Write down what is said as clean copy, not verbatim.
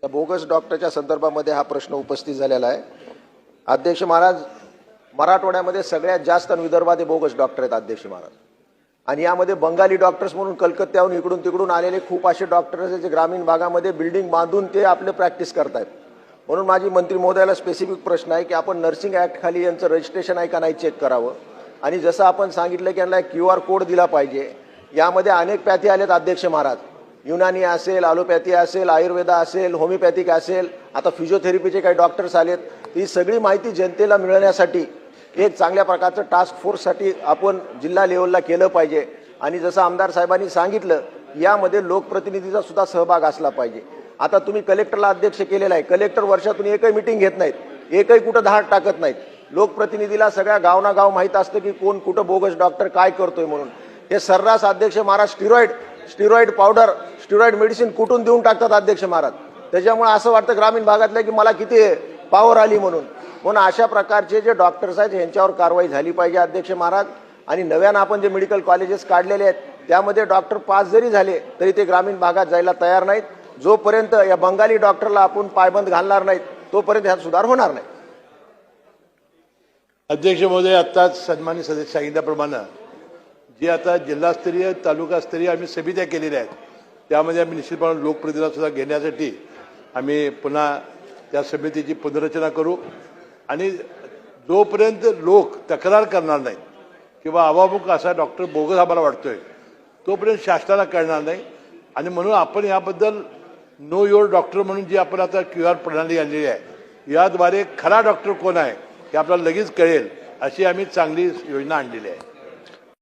त्या बोगस डॉक्टरच्या संदर्भामध्ये हा प्रश्न उपस्थित झालेला आहे। अध्यक्ष महाराज, मराठवाड्यामध्ये सगळ्यात जास्त विदर्भात बोगस डॉक्टर आहेत अध्यक्ष महाराज, आणि यामध्ये बंगाली डॉक्टर्स म्हणून कलकत्त्याहून इकडून तिकडून आलेले खूप असे डॉक्टर्स आहेत जे ग्रामीण भागामध्ये बिल्डिंग बांधून ते आपले प्रॅक्टिस करतायत। म्हणून माझी मंत्री महोदयाला स्पेसिफिक प्रश्न आहे की आपण नर्सिंग ऍक्ट खाली यांचं रजिस्ट्रेशन आहे का नाही चेक करावं, आणि जसं आपण सांगितलं की यांना QR कोड दिला पाहिजे। यामध्ये अनेक पॅथी आलेत अध्यक्ष महाराज, युनानी असेल, ॲलोपॅथी असेल, आयुर्वेदा असेल, होमिओपॅथिक असेल, आता फिजिओथेरपीचे काही डॉक्टर्स आलेत। ही सगळी माहिती जनतेला मिळण्यासाठी एक चांगल्या प्रकारचं टास्क फोर्ससाठी आपण जिल्हा लेवलला केलं पाहिजे। आणि जसं आमदार साहेबांनी सांगितलं, यामध्ये लोकप्रतिनिधीचा सुद्धा सहभाग असला पाहिजे। आता तुम्ही कलेक्टरला अध्यक्ष केलेला आहे, कलेक्टर वर्षातून एकही मीटिंग घेत नाहीत, एकही कुठं धाड टाकत नाहीत। लोकप्रतिनिधीला सगळ्या गावनागाव माहीत असतं की कोण कुठं बोगस डॉक्टर काय करतोय म्हणून। हे सर्रास अध्यक्ष Maharaj steroid powder, steroid medicine कुठून देऊन टाकतात अध्यक्ष महाराज। त्याच्यामुळे असं वाटतं ग्रामीण भागातल्या की मला किती पॉवर आली म्हणून अशा प्रकारचे जे डॉक्टर्स आहेत यांच्यावर कारवाई झाली पाहिजे अध्यक्ष महाराज। आणि नव्यानं आपण जे मेडिकल कॉलेजेस काढलेले आहेत त्यामध्ये डॉक्टर पास जरी झाले तरी ते ग्रामीण भागात जायला तयार नाहीत। जोपर्यंत या बंगाली डॉक्टरला आपण पायबंद घालणार नाहीत तोपर्यंत ह्यात सुधार होणार नाही। अध्यक्ष महोदय, आत्ताच सन्माननीय सदस्य सांगितल्याप्रमाणे जे आता जिल्हास्तरीय तालुकास्तरीय आम्ही समित्या केलेल्या आहेत त्यामध्ये आम्ही निश्चितपणे लोकप्रतिनिधीला सुद्धा घेण्यासाठी आम्ही पुन्हा त्या समितीची पुनर्रचना करू। आणि जोपर्यंत लोक तक्रार करणार नाहीत किंवा अवामुख असा डॉक्टर बोगस आम्हाला वाटतोय तोपर्यंत शासनाला कळणार नाही। आणि म्हणून आपण याबद्दल नो युअर डॉक्टर म्हणून जी आपण आता QR प्रणाली आणलेली आहे याद्वारे खरा डॉक्टर कोण आहे हे आपल्याला लगेच कळेल अशी आम्ही चांगली योजना आणलेली आहे।